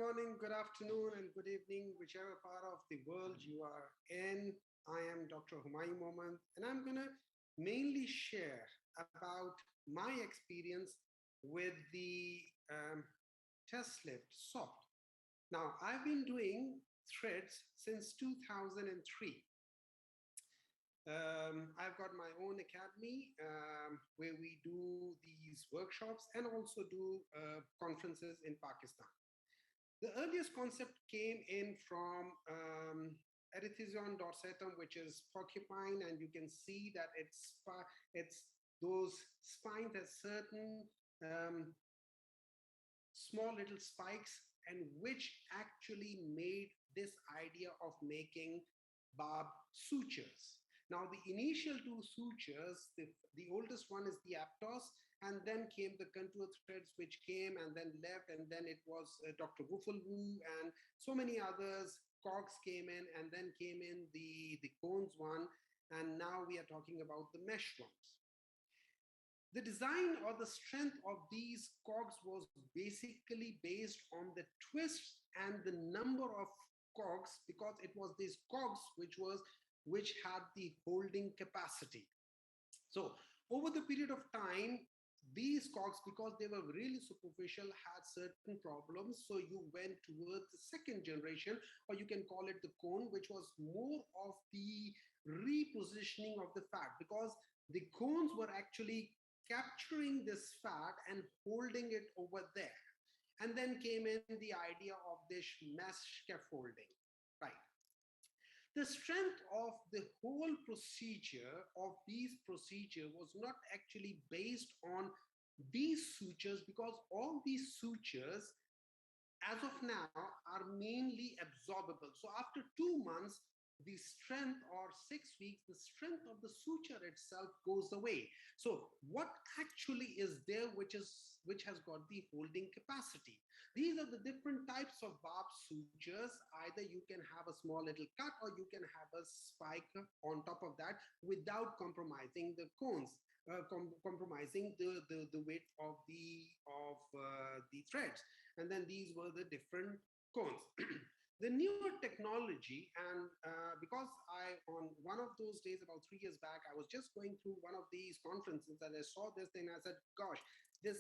morning, good afternoon, and good evening, whichever part of the world you are in. I am Dr. Humayun, and I'm going to mainly share about my experience with the test slip soft. Now, I've been doing threads since 2003. I've got my own academy where we do these workshops and also do conferences in Pakistan. The earliest concept came in from Erythrison dorsatum, which is porcupine, and you can see that it's those spines have certain small little spikes, and which actually made this idea of making barb sutures. Now, the initial two sutures, the oldest one is the aptos, and then came the contour threads, which came and then left, and then it was Dr. Wufelwu and so many others. Cogs came in, and then came in the cones one, and now we are talking about the mesh ones. The design or the strength of these cogs was basically based on the twist and the number of cogs, because it was these cogs which had the holding capacity. So over the period of time, these cogs, because they were really superficial, had certain problems. So you went towards the second generation, or you can call it the cone, which was more of the repositioning of the fat, because the cones were actually capturing this fat and holding it over there. And then came in the idea of this mesh scaffolding, right? The strength of the whole procedure of these procedure was not actually based on these sutures, because all these sutures as of now are mainly absorbable. So after 2 months, the strength, or 6 weeks, the strength of the suture itself goes away. So what actually is there which has got the holding capacity? These are the different types of barb sutures. Either you can have a small little cut, or you can have a spike on top of that without compromising the cones, compromising the width of the threads. And then these were the different cones. The newer technology, and because on one of those days about 3 years back, I was just going through one of these conferences and I saw this thing. I said, gosh, this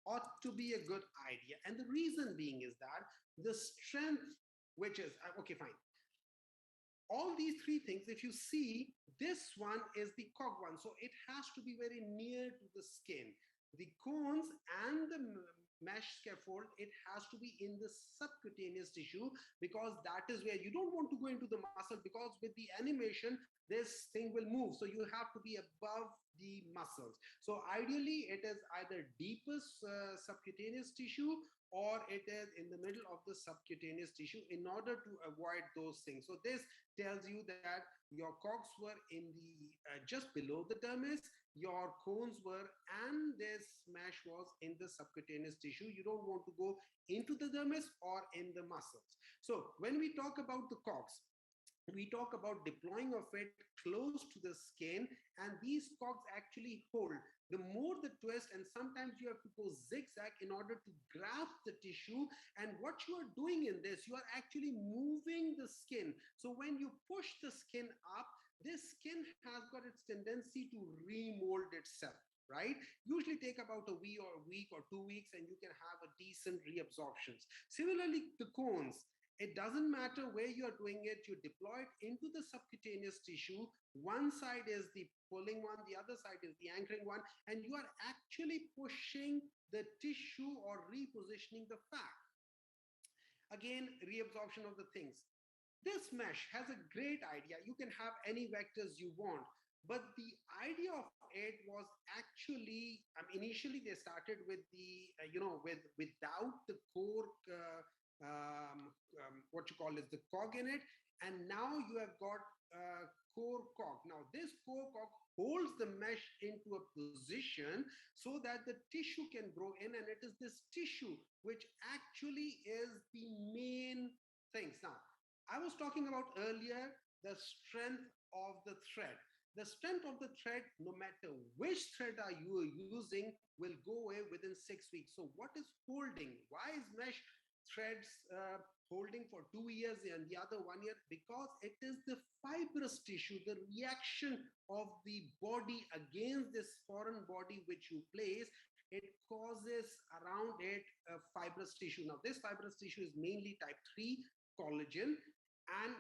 ought to be a good idea. And the reason being is that the strength, which is, okay, fine. All these three things, if you see, this one is the cog one. So it has to be very near to the skin. The cones and the mesh scaffold, it has to be in the subcutaneous tissue, because that is where you don't want to go into the muscle, because with the animation, this thing will move. So you have to be above the muscles. So ideally, it is either deepest subcutaneous tissue, or it is in the middle of the subcutaneous tissue, in order to avoid those things. So this tells you that your cogs were in the just below the dermis, your cones were, and this mesh was in the subcutaneous tissue. You don't want to go into the dermis or in the muscles. So when we talk about the cogs, we talk about deploying of it close to the skin, and these cogs actually hold. The more the twist, and sometimes you have to go zigzag in order to grab the tissue. And what you are doing in this, you are actually moving the skin. So when you push the skin up, this skin has got its tendency to remold itself, right? Usually take about a week or 2 weeks, and you can have a decent reabsorptions. Similarly, the cones, it doesn't matter where you're doing it, you deploy it into the subcutaneous tissue. One side is the pulling one, the other side is the anchoring one, and you are actually pushing the tissue or repositioning the fat. Again, reabsorption of the things. This mesh has a great idea. You can have any vectors you want, but the idea of it was actually, initially they started with the, without the core, what you call is the cog in it, and now you have got core cog. Now this core cog holds the mesh into a position so that the tissue can grow in, and it is this tissue which actually is the main things. Now, I was talking about earlier the strength of the thread. The strength of the thread, no matter which thread are you using, will go away within 6 weeks. So what is holding? Why is mesh threads holding for 2 years and the other 1 year? Because it is the fibrous tissue, the reaction of the body against this foreign body which you place. It causes around it fibrous tissue. Now, this fibrous tissue is mainly type 3 collagen, and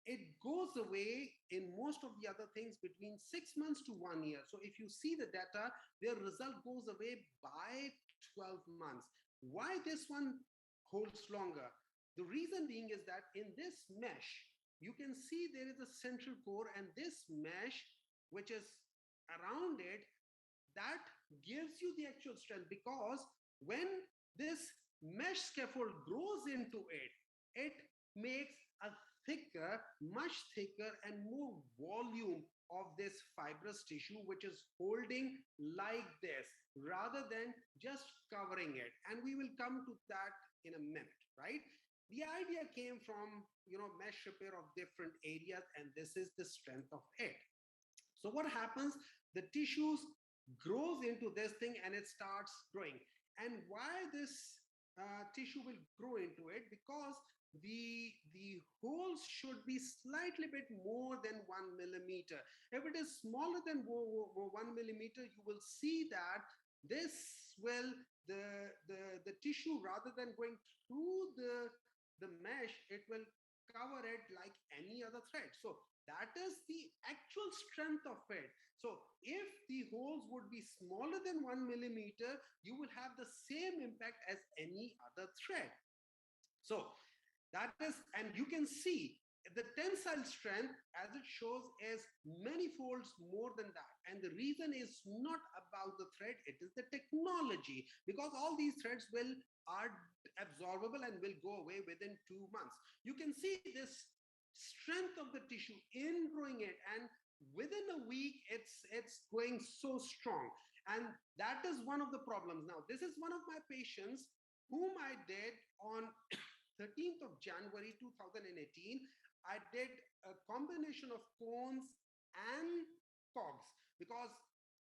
it goes away in most of the other things between 6 months to 1 year. So if you see the data, their result goes away by 12 months. Why this one holds longer? The reason being is that in this mesh, you can see there is a central core, and this mesh, which is around it, that gives you the actual strength, because when this mesh scaffold grows into it, it makes a thicker, much thicker and more volume of this fibrous tissue, which is holding like this rather than just covering it. And we will come to that in a minute, right? The idea came from, mesh repair of different areas, and this is the strength of it. So what happens? The tissues grows into this thing and it starts growing. And why this tissue will grow into it? Because the holes should be slightly bit more than 1 millimeter. If it is smaller than 1 millimeter, you will see that this will the tissue, rather than going through the mesh, it will cover it like any other thread. So that is the actual strength of it. So if the holes would be smaller than 1 millimeter, you will have the same impact as any other thread. So that is, and you can see the tensile strength, as it shows, is many folds more than that. And the reason is not about the thread, it is the technology, because all these threads are absorbable and will go away within 2 months. You can see this strength of the tissue in growing it, and within a week it's going so strong. And that is one of the problems. Now, this is one of my patients whom I did on 13th of January 2018. I did a combination of cones and cogs, because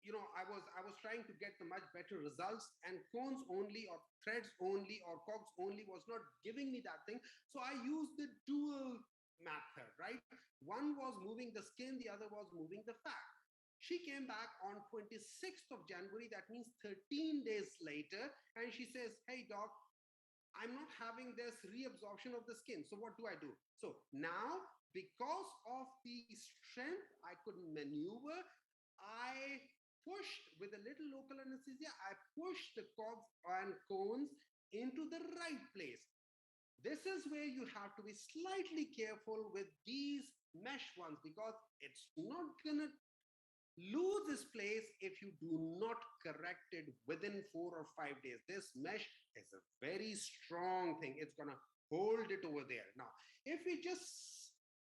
I was trying to get the much better results, and cones only or threads only or cogs only was not giving me that thing. So I used the dual method, right? One was moving the skin, the other was moving the fat. She came back on 26th of January, that means 13 days later, and she says, "Hey doc, I'm not having this reabsorption of the skin. So what do I do?" So now, because of the strength I could maneuver, I pushed with a little local anesthesia, I pushed the cogs and cones into the right place. This is where you have to be slightly careful with these mesh ones, because it's not gonna lose its place if you do not correct it within 4 or 5 days. This mesh is a very strong thing. It's gonna hold it over there. Now, if we just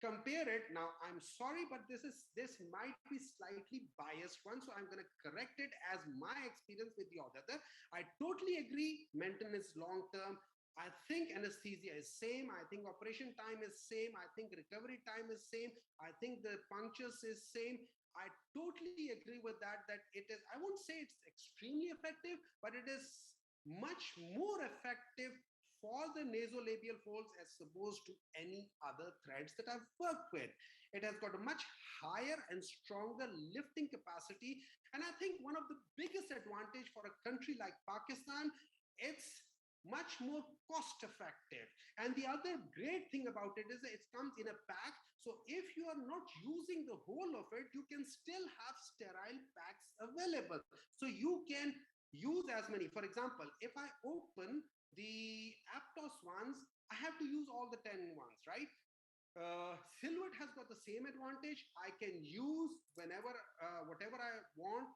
compare it, now I'm sorry, but this might be slightly biased one, so I'm going to correct it as my experience with the other. I totally agree, maintenance long term. I think anesthesia is same. I think operation time is same. I think recovery time is same. I think the punctures is same. I totally agree with that it is, I won't say it's extremely effective, but it is much more effective for the nasolabial folds as opposed to any other threads that I've worked with. It has got a much higher and stronger lifting capacity. And I think one of the biggest advantage for a country like Pakistan, it's much more cost effective. And the other great thing about it is that it comes in a pack. So if you are not using the whole of it, you can still have sterile packs available. So you can use as many. For example, if I open the Aptos ones, I have to use all the 10 ones, right? Silhouette has got the same advantage. I can use whenever, whatever I want,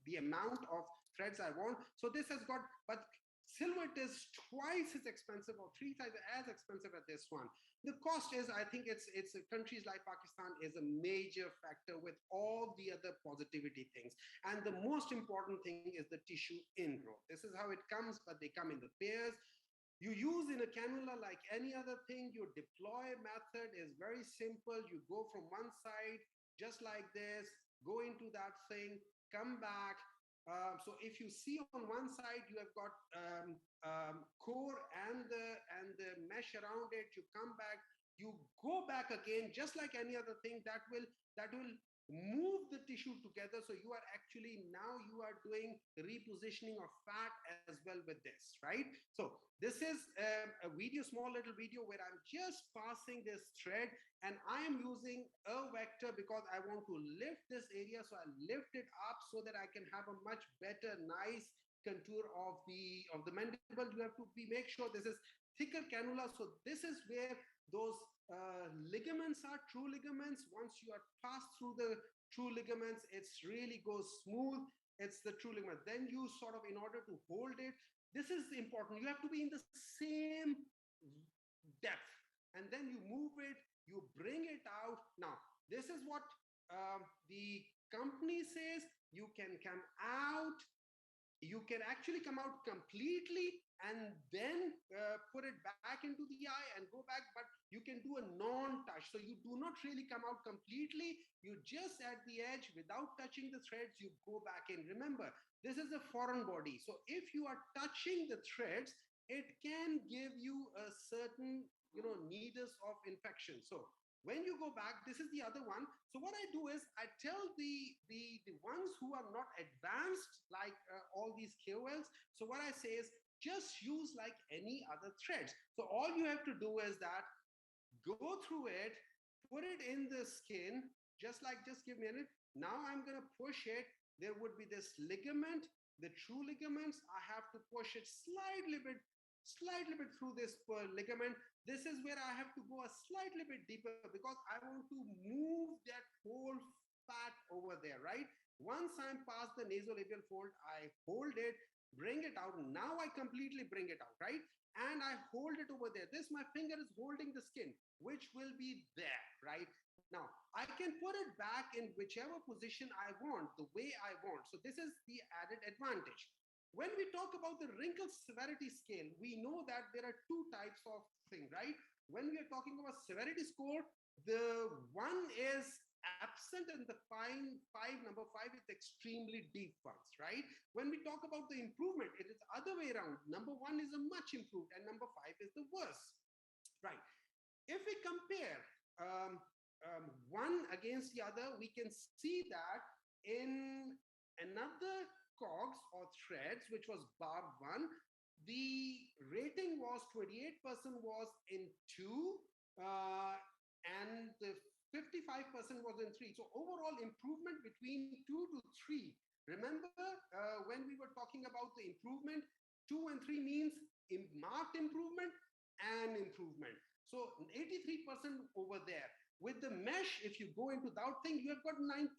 the amount of threads I want. So this has got, but Silhouette is twice as expensive or 3 times as expensive as this one. The cost is, I think it's countries like Pakistan is a major factor with all the other positivity things. And the most important thing is the tissue ingrowth. This is how it comes, but they come in the pairs. You use in a cannula like any other thing. Your deploy method is very simple. You go from one side, just like this, go into that thing, come back, So if you see on one side, you have got core and the mesh around it. You come back, you go back again, just like any other thing. That will move the tissue together. So you are actually now you are doing repositioning of fat as well with this, right? So this is a video, small little video where I'm just passing this thread, and I am using a vector because I want to lift this area. So I lift it up so that I can have a much better, nice contour of the mandible. You have to make sure this is thicker cannula. So this is where those ligaments are, true ligaments. Once you are passed through the true ligaments, it's really goes smooth. It's the true ligament. Then you sort of, in order to hold it, this is important. You have to be in the same depth, and then you move it, you bring it out. Now, this is what the company says. You can come out, you can actually come out completely and then put it back into the eye and go back, but you can do a non-touch. So you do not really come out completely. You just at the edge, without touching the threads, you go back in. Remember, this is a foreign body. So if you are touching the threads, it can give you a certain, needles of infection. So when you go back, this is the other one. So what I do is I tell the ones who are not advanced, like all these KOLs. So what I say is just use like any other threads. So all you have to do is that go through it, put it in the skin, just give me a minute. Now I'm going to push it. There would be this ligament, the true ligaments. I have to push it slightly bit through this ligament. This is where I have to go a slightly bit deeper because I want to move that whole fat over there, right? Once I'm past the nasolabial fold, I hold it, bring it out. Now I completely bring it out, right? And I hold it over there. This, my finger is holding the skin, which will be there, right? Now, I can put it back in whichever position I want, the way I want. So this is the added advantage. When we talk about the wrinkle severity scale, we know that there are two types of thing, right? When we are talking about severity score, the one is absent and the number five is extremely deep ones, right? When we talk about the improvement, it is other way around. Number one is a much improved and number five is the worst, right? If we compare one against the other, we can see that in another cogs or threads, which was barb 1, the rating was 28% was in 2, and the 55% was in 3. So overall improvement between 2 to 3. Remember when we were talking about the improvement, 2 and 3 means marked improvement and improvement. So 83% over there. With the mesh, if you go into that thing, you have got 97%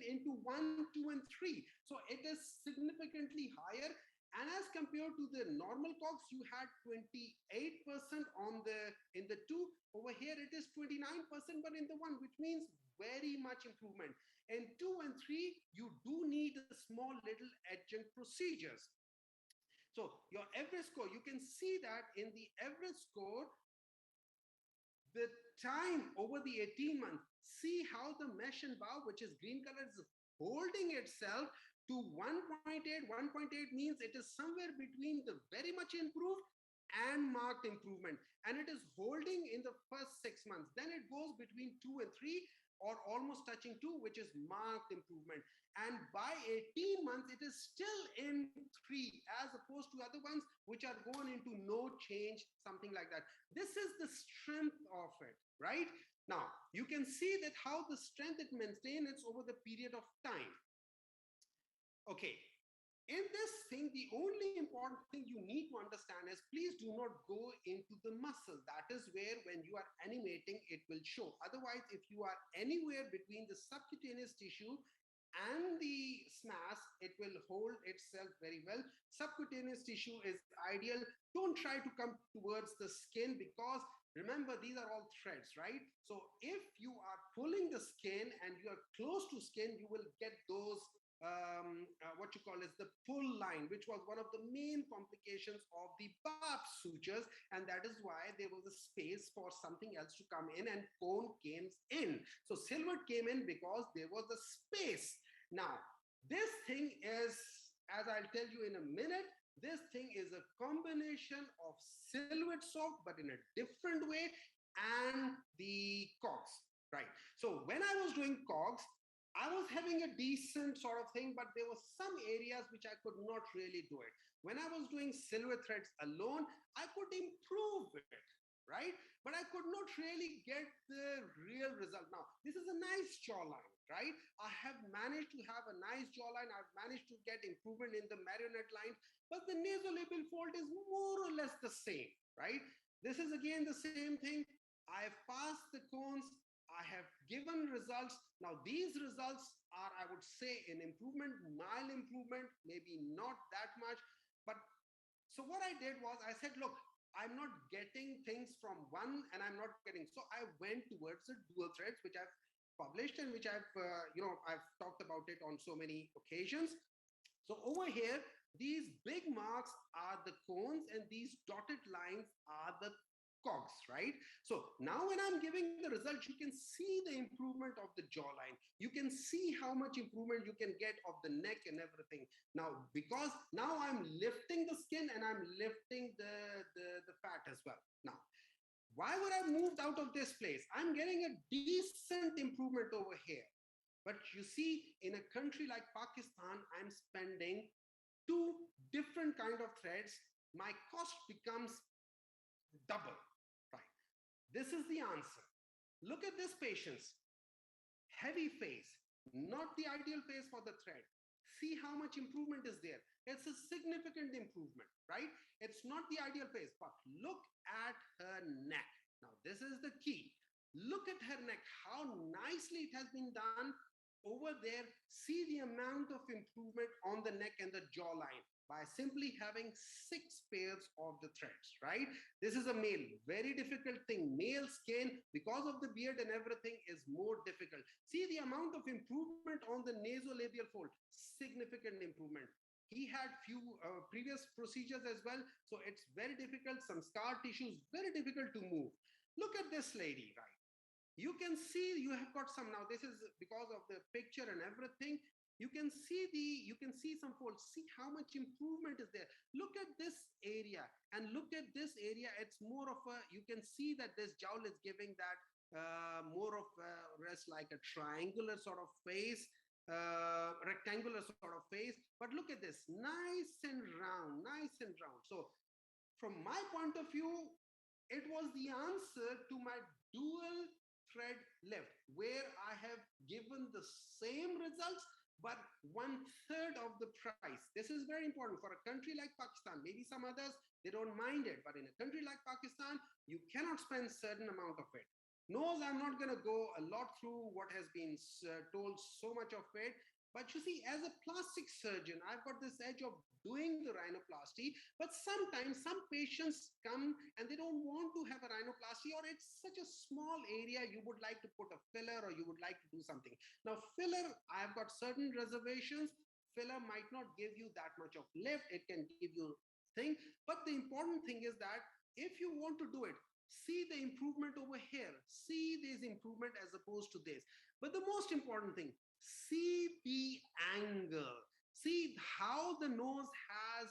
into 1, 2, and 3. So it is significantly higher. And as compared to the normal cogs, you had 28% in the 2. Over here, it is 29%, but in the 1, which means very much improvement. In 2 and 3, you do need a small little adjunct procedures. So your average score, you can see that in the average score, the time over the 18 months, see how the mesh and bow, which is green color, is holding itself to 1.8. 1.8 means it is somewhere between the very much improved and marked improvement. And it is holding in the first 6 months. Then it goes between 2 and 3 or almost touching 2, which is marked improvement. And by 18 months, it is still in 3, as opposed to other ones, which are going into no change, something like that. This is the strength of it, right? Now, you can see that how the strength it maintains over the period of time. Okay, in this thing, the only important thing you need to understand is please do not go into the muscle. That is where when you are animating, it will show. Otherwise, if you are anywhere between the subcutaneous tissue and the SMAS, it will hold itself very well. Subcutaneous tissue is ideal. Don't try to come towards the skin because remember, these are all threads, right? So if you are pulling the skin and you are close to skin, you will get those what you call is the pull line, which was one of the main complications of the barb sutures, and that is why there was a space for something else to come in, and cone came in. So silver came in because there was a space. Now, This thing is, as I'll tell you in a minute, this thing is a combination of silhouette sock, but in a different way, and the cogs, right? So when I was doing cogs, I was having a decent sort of thing, but there were some areas which I could not really do it. When I was doing silver threads alone, I could improve it, right? But I could not really get the real result. Now, this is a nice jawline, right? I have managed to have a nice jawline. I've managed to get improvement in the marionette line, but the nasolabial fold is more or less the same, right? This is again the same thing. I have passed the cones. I have given results. Now, these results are, I would say, an improvement, mild improvement, maybe not that much. But so what I did was I said, look, I'm not getting things from one and I'm not getting. So I went towards the dual threads, which I've published and which I've talked about it on so many occasions. So over here, these big marks are the cones and these dotted lines are the cogs, right? So now when I'm giving the results, you can see the improvement of the jawline. You can see how much improvement you can get of the neck and everything. Now, because now I'm lifting the skin and I'm lifting the fat as well. Now, why would I moved out of this place? I'm getting a decent improvement over here. But you see, in a country like Pakistan, I'm spending two different kind of threads. My cost becomes double, right? This is the answer. Look at this patient's heavy face, not the ideal face for the thread. See how much improvement is there. It's a significant improvement, right? It's not the ideal face, but look at her neck. Now, this is the key. Look at her neck, how nicely it has been done over there. See the amount of improvement on the neck and the jawline by simply having 6 pairs of the threads, right? This is a male, very difficult thing. Male skin, because of the beard and everything, is more difficult. See the amount of improvement on the nasolabial fold, significant improvement. He had few previous procedures as well, so it's very difficult. Some scar tissues, very difficult to move. Look at this lady, right? You can see you have got some. Now this is because of the picture and everything. You can see some folds. See how much improvement is there. Look at this area and look at this area. It's more of a, you can see that this jowl is giving that more of a rest, like a triangular sort of face, rectangular sort of face. But look at this, nice and round, nice and round. So from my point of view, it was the answer to my dual thread lift, where I have given the same results but 1/3 of the price. This is very important for a country like Pakistan. Maybe some others, they don't mind it, but in a country like Pakistan, you cannot spend certain amount of it. Nose, I'm not going to go a lot through what has been told, so much of it. But you see, as a plastic surgeon, I've got this edge of doing the rhinoplasty. But sometimes some patients come and they don't want to have a rhinoplasty, or it's such a small area, you would like to put a filler or you would like to do something. Now, filler, I've got certain reservations. Filler might not give you that much of lift. It can give you thing. But the important thing is that if you want to do it, see the improvement over here. See this improvement as opposed to this. But the most important thing, see the angle. See how the nose has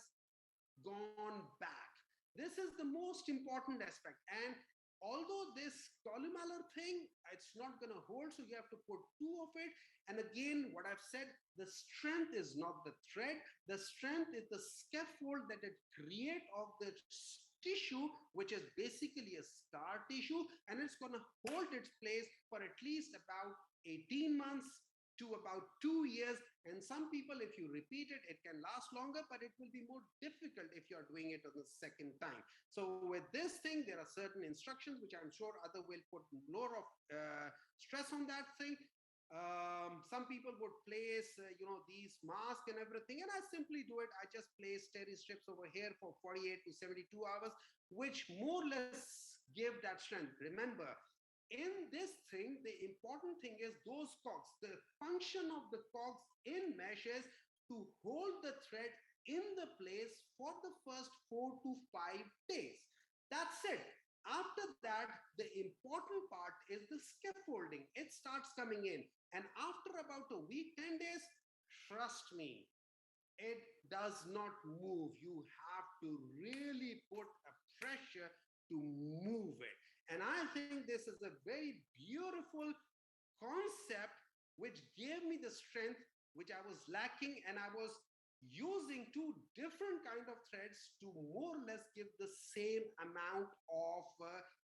gone back. This is the most important aspect. And although this columnar thing, it's not going to hold, so you have to put 2 of it. And again, what I've said, the strength is not the thread. The strength is the scaffold that it creates of the tissue, which is basically a scar tissue, and it's going to hold its place for at least about 18 months to about 2 years. And some people, if you repeat it, it can last longer, but it will be more difficult if you're doing it on the second time. So with this thing, there are certain instructions, which I'm sure other will put more of stress on that thing. Some people would place, these masks and everything, and I simply do it. I just place steri strips over here for 48 to 72 hours, which more or less give that strength. Remember, in this thing, the important thing is those cogs. The function of the cogs in mesh is to hold the thread in the place for the first 4 to 5 days. That's it. After that, the important part is the scaffolding. It starts coming in. And after about a week, 10 days, trust me, it does not move. You have to really put a pressure to move it. And I think this is a very beautiful concept which gave me the strength which I was lacking, and I was using two different kind of threads to more or less give the same amount of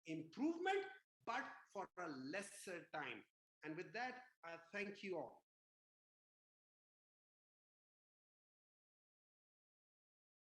improvement, but for a lesser time. And with that, I thank you all.